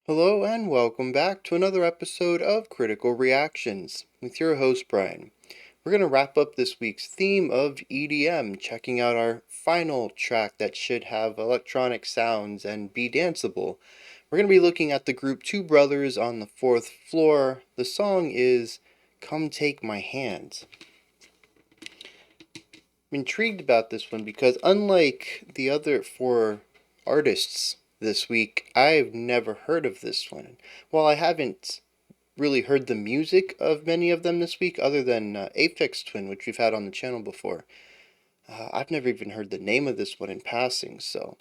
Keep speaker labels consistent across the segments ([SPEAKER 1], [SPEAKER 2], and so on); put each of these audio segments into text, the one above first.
[SPEAKER 1] Hello and welcome back to another episode of Critical Reactions with your host Bryan. We're going to wrap up this week's theme of EDM, checking out our final track that should have electronic sounds and be danceable. We're going to be looking at the group Two Brothers on the Fourth Floor. The song is Come Take My Hand. I'm intrigued about this one because unlike the other four artists this week, I've never heard of this one. While I haven't really heard the music of many of them this week, other than Aphex Twin, which we've had on the channel before, I've never even heard the name of this one in passing, so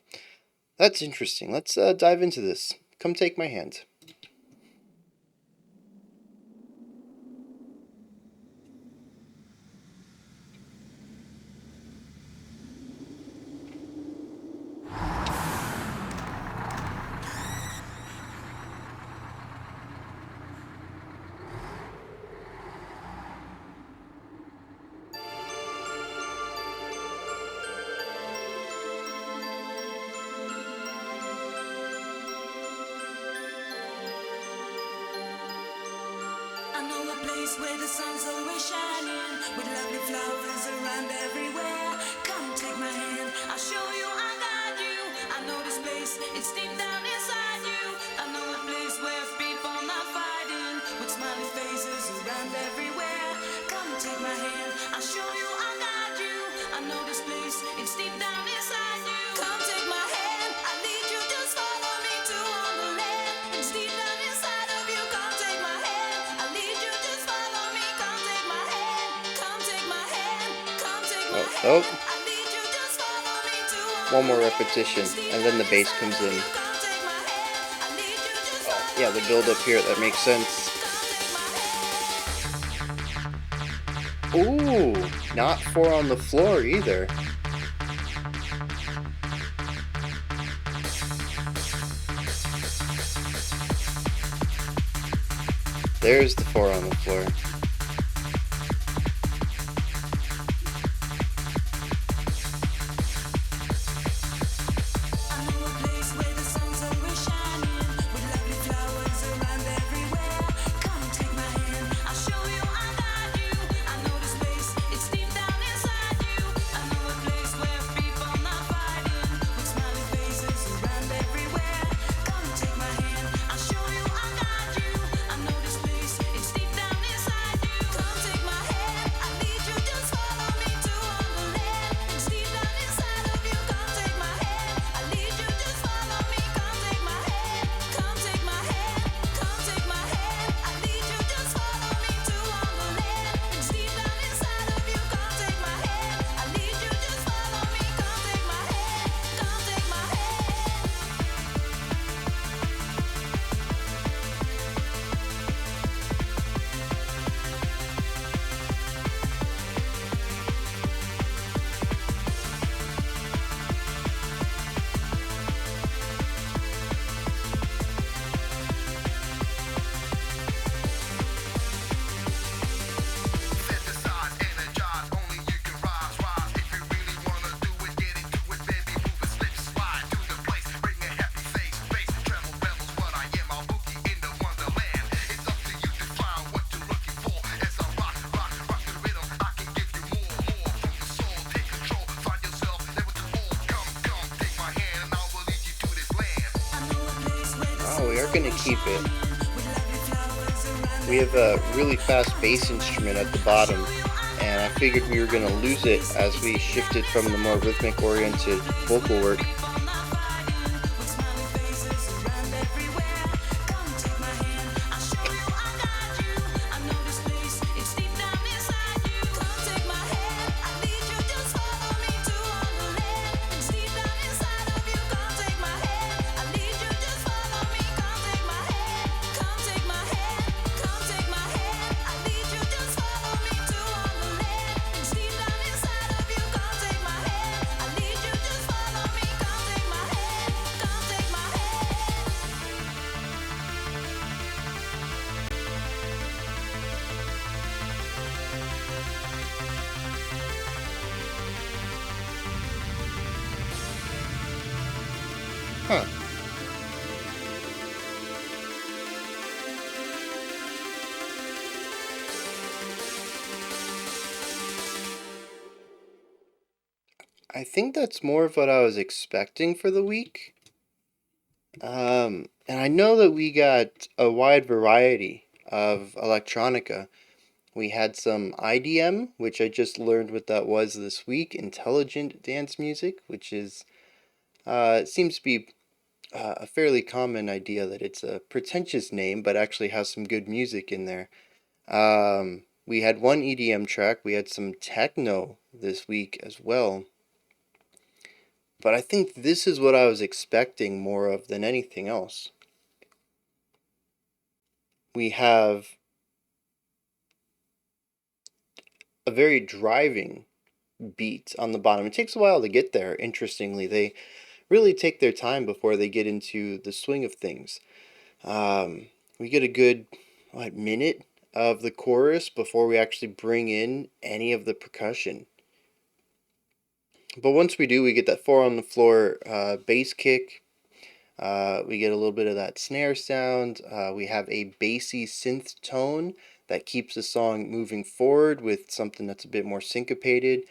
[SPEAKER 1] that's interesting. Let's dive into this. Come Take My Hand.
[SPEAKER 2] Where the sun's always shining, with lovely flowers around everywhere. Come take my hand, I'll show you, I got you. I know this place, it's deep down inside you. I know a place where people not fighting, with smiling faces around everywhere. Come take my hand, I'll show you, I got you. I know this place, it's deep down inside you. Come take my hand, I lead you, just follow me to Wonderland. It's deep down inside of you. Come take my hand, I lead you, just follow me. Come take my hand, come take my hand, come take my hand.
[SPEAKER 1] Oh,
[SPEAKER 2] I lead you, just follow me to
[SPEAKER 1] one more
[SPEAKER 2] Wonderland.
[SPEAKER 1] repetition,
[SPEAKER 2] It's deep
[SPEAKER 1] and then the
[SPEAKER 2] down
[SPEAKER 1] bass
[SPEAKER 2] inside
[SPEAKER 1] comes
[SPEAKER 2] of
[SPEAKER 1] in.
[SPEAKER 2] you. Come take my hand, I lead you, just
[SPEAKER 1] Oh,
[SPEAKER 2] follow
[SPEAKER 1] yeah, the
[SPEAKER 2] me.
[SPEAKER 1] build up here, that makes sense. Ooh, not four on the floor either. There's the four on the floor.
[SPEAKER 2] I know a place where the sun's always shining, with lovely flowers around everywhere. Come take my hand, I'll show you, I got you. I know this place, it's deep down inside you. I know a place where people not fighting, with smiling faces around everywhere. Come take my hand, I'll show you, I got you. I know this place, it's deep down inside you. Come take my hand, I lead you, just follow me to Wonderland. It's deep down inside of you. Come take my hand, I lead you, just follow me. Come take my hand, come take my hand, come take my hand. I lead you, just follow me to Wonderland. It's deep down inside of you. Come take my hand, I lead you, just follow me. Come take my hand, come take my hand.
[SPEAKER 3] Synthesize, energize, only you can rise, rise. If you really wanna do it, get into it, baby, move it, slip, slide to the place, bring a happy face, face, tremble, rebels, what I am, I'll boogie in the wonderland. It's up to you to find what you're looking for. As I rock, rock, rock the rhythm, I can give you more, more from the soul. Take control, find yourself, never too old. Come, come, take my hand, and I will lead you to this land.
[SPEAKER 2] I know a place where the
[SPEAKER 1] Oh, we are gonna keep it.
[SPEAKER 2] with lovely flowers around
[SPEAKER 1] We have a really fast bass instrument at the bottom, and I figured we were going to lose it as we shifted from the more rhythmic oriented vocal work.
[SPEAKER 2] Come
[SPEAKER 1] I think that's more of what I was expecting for the week. And I know that we got a wide variety of electronica. We had some IDM, which I just learned what that was this week, intelligent dance music, which is it seems to be a fairly common idea that it's a pretentious name, but actually has some good music in there. We had one EDM track. We had some techno this week as well. But I think this is what I was expecting more of than anything else. We have a very driving beat on the bottom. It takes a while to get there, interestingly. They really take their time before they get into the swing of things. We get a good, minute of the chorus before we actually bring in any of the percussion. But once we do, we get that four on the floor bass kick. We get a little bit of that snare sound. We have a bassy synth tone that keeps the song moving forward with something that's a bit more syncopated.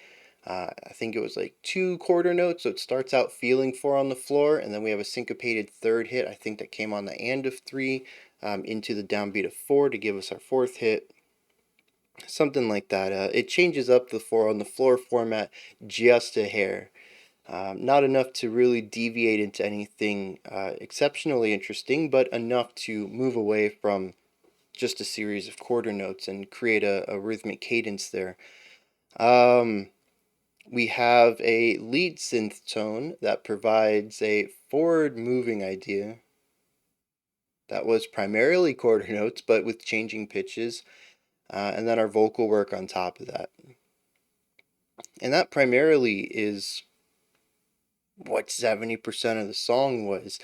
[SPEAKER 1] I think it was like two quarter notes, so it starts out feeling four on the floor, and then we have a syncopated third hit, I think that came on the and of three, into the downbeat of four to give us our fourth hit. Something like that. It changes up the four on the floor format just a hair. Not enough to really deviate into anything exceptionally interesting, but enough to move away from just a series of quarter notes and create a rhythmic cadence there. We have a lead synth tone that provides a forward moving idea that was primarily quarter notes, but with changing pitches, and then our vocal work on top of that. And that primarily is what 70% of the song was,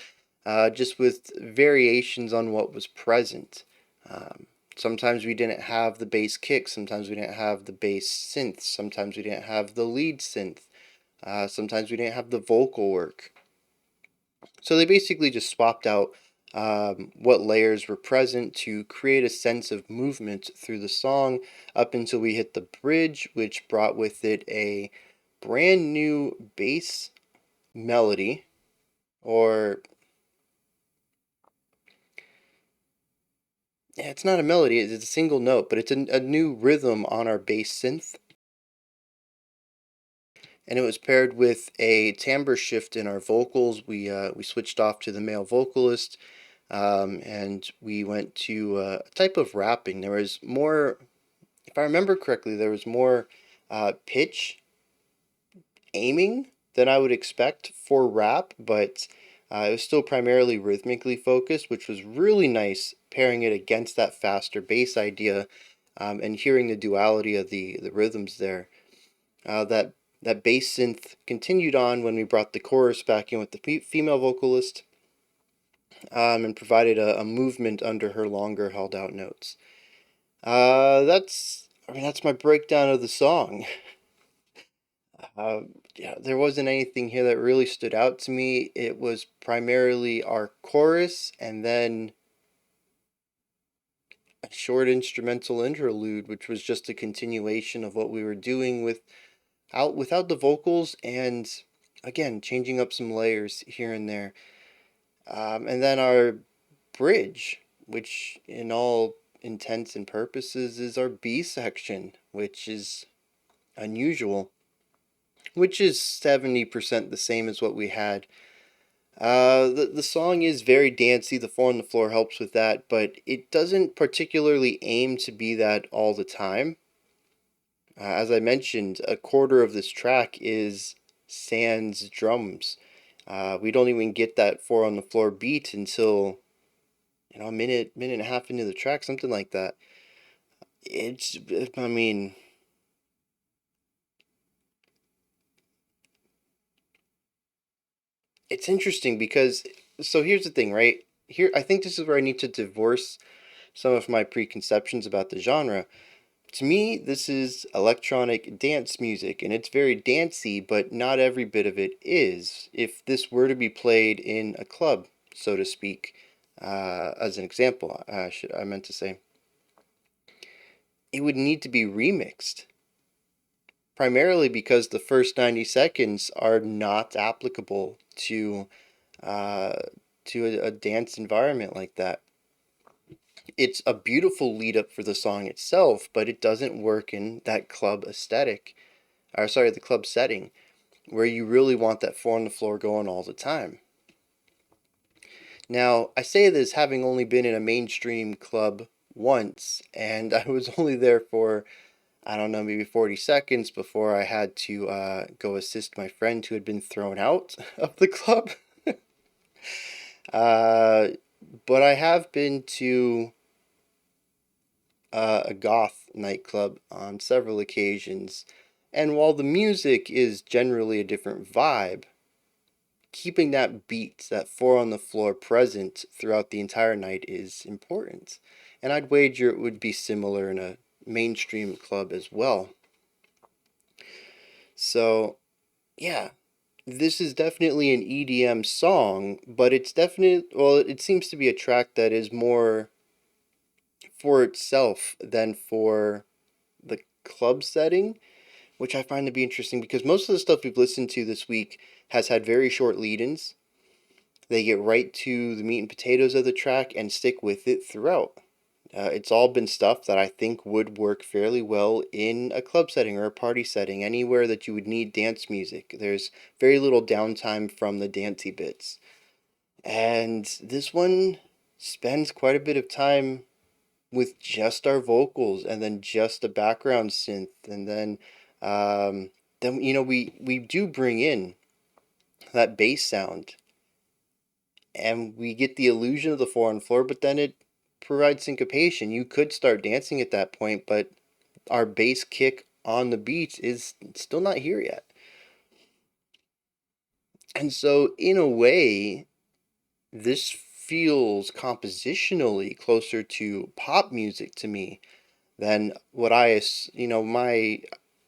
[SPEAKER 1] just with variations on what was present. Sometimes we didn't have the bass kick, sometimes we didn't have the bass synth, sometimes we didn't have the lead synth, sometimes we didn't have the vocal work. So they basically just swapped out what layers were present to create a sense of movement through the song up until we hit the bridge, which brought with it a brand new bass melody, or yeah, it's not a melody, it's a single note, but it's a new rhythm on our bass synth. And it was paired with a timbre shift in our vocals. We switched off to the male vocalist, and we went to a type of rapping. There was more, if I remember correctly, there was more pitch aiming than I would expect for rap, but it was still primarily rhythmically focused, which was really nice, pairing it against that faster bass idea, and hearing the duality of the rhythms there. That bass synth continued on when we brought the chorus back in with the female vocalist, and provided a movement under her longer held out notes. That's my breakdown of the song. Uh, yeah, there wasn't anything here that really stood out to me. It was primarily our chorus and then a short instrumental interlude, which was just a continuation of what we were doing without the vocals, and again changing up some layers here and there. And then our bridge, which in all intents and purposes is our B section, which is unusual, which is 70% the same as what we had. The song is very dancey. The four on the floor helps with that, but it doesn't particularly aim to be that all the time. As I mentioned, a quarter of this track is sans drums. We don't even get that four on the floor beat until a minute and a half into the track, something like that. It's, I mean, it's interesting because, so here's the thing, right? Here, I think this is where I need to divorce some of my preconceptions about the genre. To me, this is electronic dance music, and it's very dancey, but not every bit of it is. If this were to be played in a club, so to speak, as an example, I meant to say, it would need to be remixed, primarily because the first 90 seconds are not applicable uh, to a dance environment like that. It's a beautiful lead up for the song itself, but it doesn't work in that club aesthetic, or sorry, the club setting, where you really want that four on the floor going all the time. Now, I say this having only been in a mainstream club once, and I was only there for, I don't know, maybe 40 seconds before I had to go assist my friend who had been thrown out of the club. uh, but I have been to a goth nightclub on several occasions, and while the music is generally a different vibe, keeping that beat, that four on the floor present throughout the entire night is important. And I'd wager it would be similar in a mainstream club as well. So, yeah, this is definitely an EDM song, but it's definitely, well, it seems to be a track that is more for itself than for the club setting, which I find to be interesting because most of the stuff we've listened to this week has had very short lead ins. They get right to the meat and potatoes of the track and stick with it throughout. It's all been stuff that I think would work fairly well in a club setting or a party setting, anywhere that you would need dance music. There's very little downtime from the dancey bits. And this one spends quite a bit of time with just our vocals and then just a background synth. And then we do bring in that bass sound and we get the illusion of the four on the floor, but then it provides syncopation. You could start dancing at that point, but our bass kick on the beats is still not here yet. And so, in a way, this feels compositionally closer to pop music to me than what my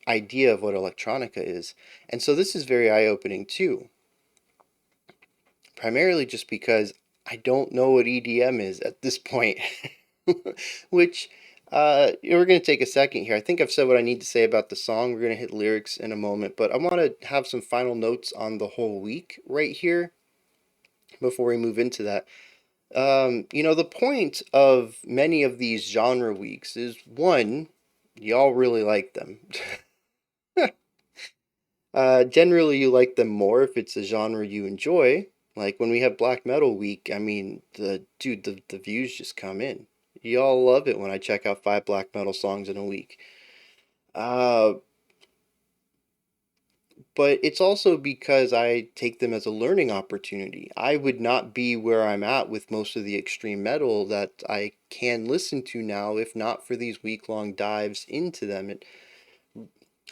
[SPEAKER 1] idea of what electronica is. And so, this is very eye opening too, primarily just because I don't know what EDM is at this point. Which we're going to take a second here. I think I've said what I need to say about the song. We're going to hit lyrics in a moment, but I want to have some final notes on the whole week right here before we move into that. The point of many of these genre weeks is one, y'all really like them. Generally, you like them more if it's a genre you enjoy. Like when we have Black Metal Week, I mean, the views just come in. Y'all love it when I check out 5 black metal songs in a week. Uh, but it's also because I take them as a learning opportunity. I would not be where I'm at with most of the extreme metal that I can listen to now if not for these week-long dives into them. It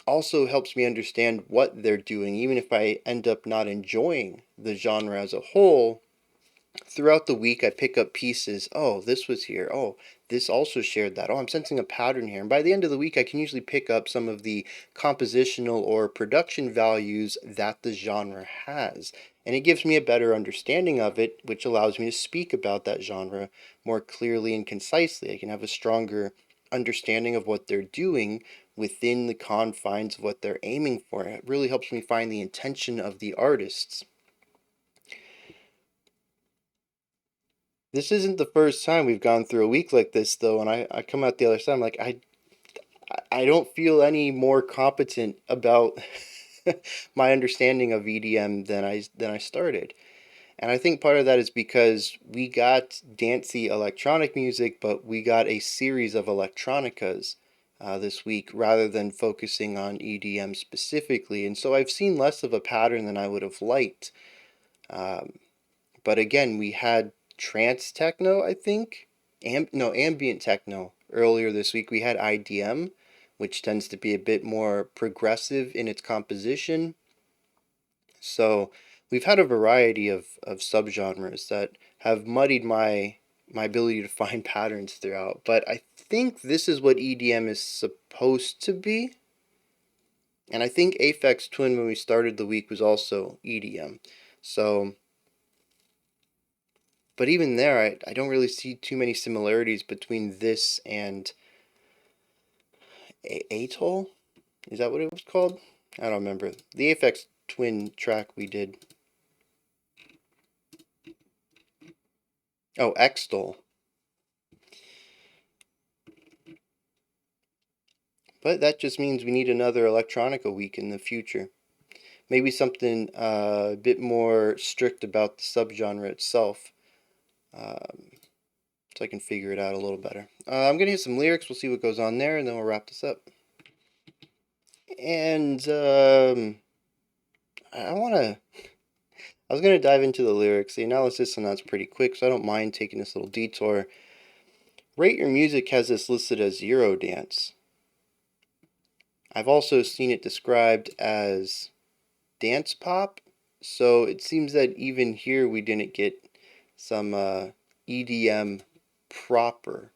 [SPEAKER 1] also helps me understand what they're doing, even if I end up not enjoying the genre as a whole. Throughout the week, I pick up pieces. Oh, this was here. Oh, this also shared that. Oh, I'm sensing a pattern here. And by the end of the week, I can usually pick up some of the compositional or production values that the genre has. And it gives me a better understanding of it, which allows me to speak about that genre more clearly and concisely. I can have a stronger understanding of what they're doing within the confines of what they're aiming for. It really helps me find the intention of the artists. This isn't the first time we've gone through a week like this, though, and I come out the other side. I'm like, I don't feel any more competent about my understanding of EDM than I started. And I think part of that is because we got dancey electronic music, but we got a series of electronicas this week rather than focusing on EDM specifically. And so I've seen less of a pattern than I would have liked. Um, but again, we had trance techno, I think. No, ambient techno. Earlier this week, we had IDM, which tends to be a bit more progressive in its composition. So we've had a variety of subgenres that have muddied my ability to find patterns throughout. But I think this is what EDM is supposed to be. And I think Aphex Twin, when we started the week, was also EDM. So, but even there, I don't really see too many similarities between this and Atoll. Is that what it was called? I don't remember. The Aphex Twin track we did. Oh, Xtol. But that just means we need another electronica week in the future. Maybe something a bit more strict about the subgenre itself, um, so I can figure it out a little better. I'm gonna hit some lyrics. We'll see what goes on there, and then we'll wrap this up. And I wanna. I was gonna dive into the lyrics. The analysis on that's pretty quick, so I don't mind taking this little detour. Rate Your Music has this listed as eurodance. I've also seen it described as dance pop, so it seems that even here we didn't get some EDM proper.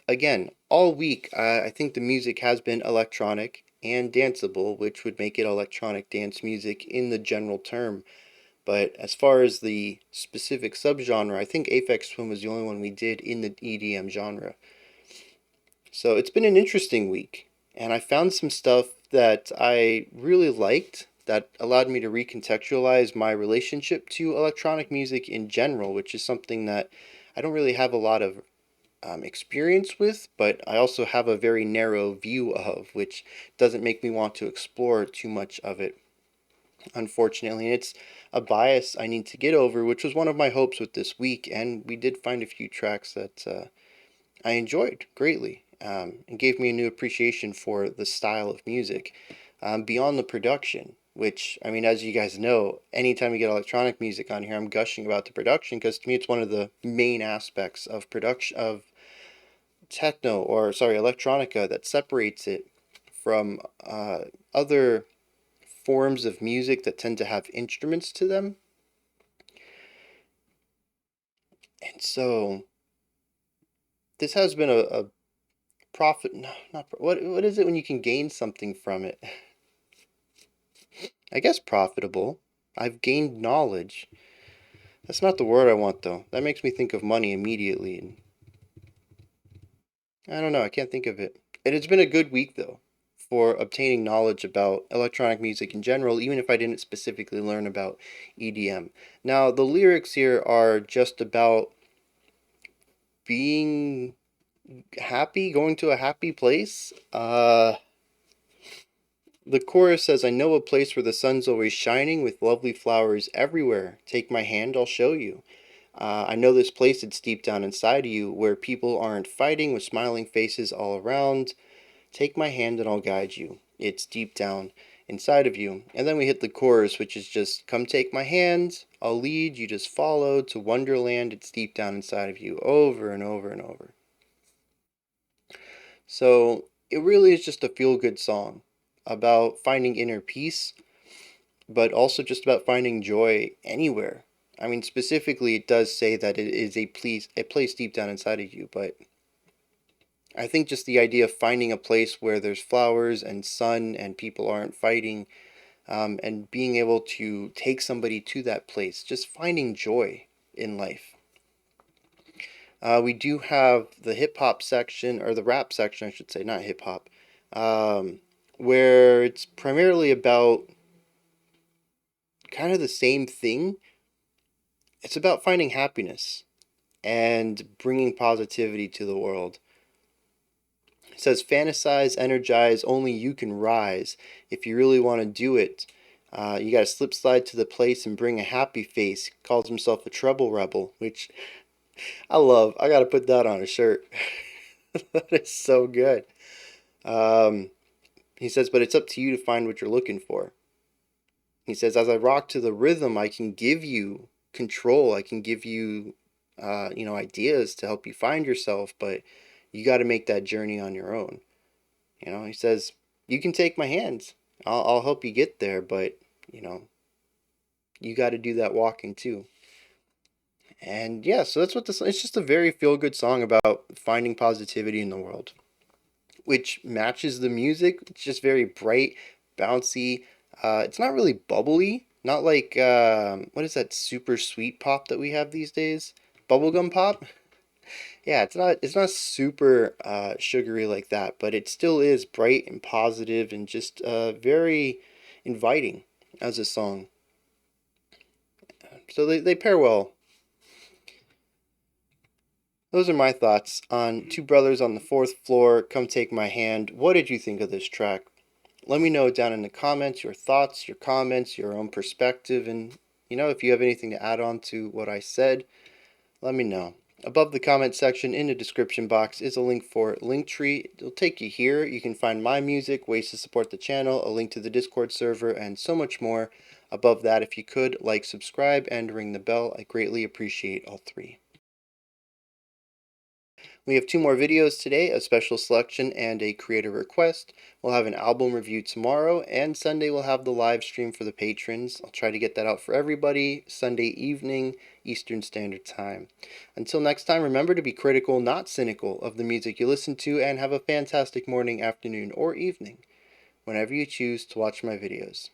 [SPEAKER 1] Again, all week I think the music has been electronic and danceable, which would make it electronic dance music in the general term. But as far as the specific subgenre, I think Aphex Twin was the only one we did in the EDM genre. So it's been an interesting week, and I found some stuff that I really liked that allowed me to recontextualize my relationship to electronic music in general, which is something that I don't really have a lot of experience with, but I also have a very narrow view of, which doesn't make me want to explore too much of it, unfortunately. And it's a bias I need to get over, which was one of my hopes with this week, and we did find a few tracks that I enjoyed greatly, and gave me a new appreciation for the style of music, beyond the production. Which, I mean, as you guys know, anytime we get electronic music on here, I'm gushing about the production because to me it's one of the main aspects of production of techno, or sorry, electronica, that separates it from other forms of music that tend to have instruments to them. And so this has been a profit. No, not what is it when you can gain something from it? I guess profitable. I've gained knowledge. That's not the word I want though. That makes me think of money immediately, and I don't know. I can't think of it. And it's been a good week though for obtaining knowledge about electronic music in general, even if I didn't specifically learn about EDM. Now, the lyrics here are just about being happy, going to a happy place. The chorus says, I know a place where the sun's always shining with lovely flowers everywhere. Take my hand, I'll show you. I know this place, it's deep down inside of you, where people aren't fighting with smiling faces all around. Take my hand and I'll guide you. It's deep down inside of you. And then we hit the chorus, which is just, come take my hand, I'll lead, you just follow to Wonderland, it's deep down inside of you, over and over and over. So it really is just a feel good song about finding inner peace, but also just about finding joy anywhere. I mean, specifically, it does say that it is a place deep down inside of you, but I think just the idea of finding a place where there's flowers and sun and people aren't fighting, and being able to take somebody to that place, just finding joy in life. We do have the hip hop section, or the rap section, I should say, not hip hop, um, where it's primarily about kind of the same thing. It's about finding happiness and bringing positivity to the world. It says, fantasize, energize, only you can rise. If you really want to do it, you got to slip slide to the place and bring a happy face. He calls himself a treble rebel, which I love. I got to put that on a shirt. That is so good. Um, he says, but it's up to you to find what you're looking for. He says, as I rock to the rhythm, I can give you control. I can give you, ideas to help you find yourself, but you got to make that journey on your own. He says, you can take my hands. I'll help you get there, but, you know, you got to do that walking too. And yeah, so that's what this, it's just a very feel good song about finding positivity in the world, which matches the music. It's just very bright, bouncy. It's not really bubbly, not like what is that super sweet pop that we have these days? Bubblegum pop. Yeah, it's not super sugary like that, but it still is bright and positive and just very inviting as a song. So they pair well. Those are my thoughts on Two Brothers on the Fourth Floor, Come Take My Hand. What did you think of this track? Let me know down in the comments your thoughts, your comments, your own perspective, and if you have anything to add on to what I said, let me know. Above the comment section in the description box is a link for Linktree. It'll take you here. You can find my music, ways to support the channel, a link to the Discord server, and so much more. Above that, if you could, like, subscribe, and ring the bell. I greatly appreciate all three. We have two more videos today, a special selection and a creator request. We'll have an album review tomorrow, and Sunday we'll have the live stream for the patrons. I'll try to get that out for everybody Sunday evening, Eastern Standard Time. Until next time, remember to be critical, not cynical, of the music you listen to, and have a fantastic morning, afternoon, or evening whenever you choose to watch my videos.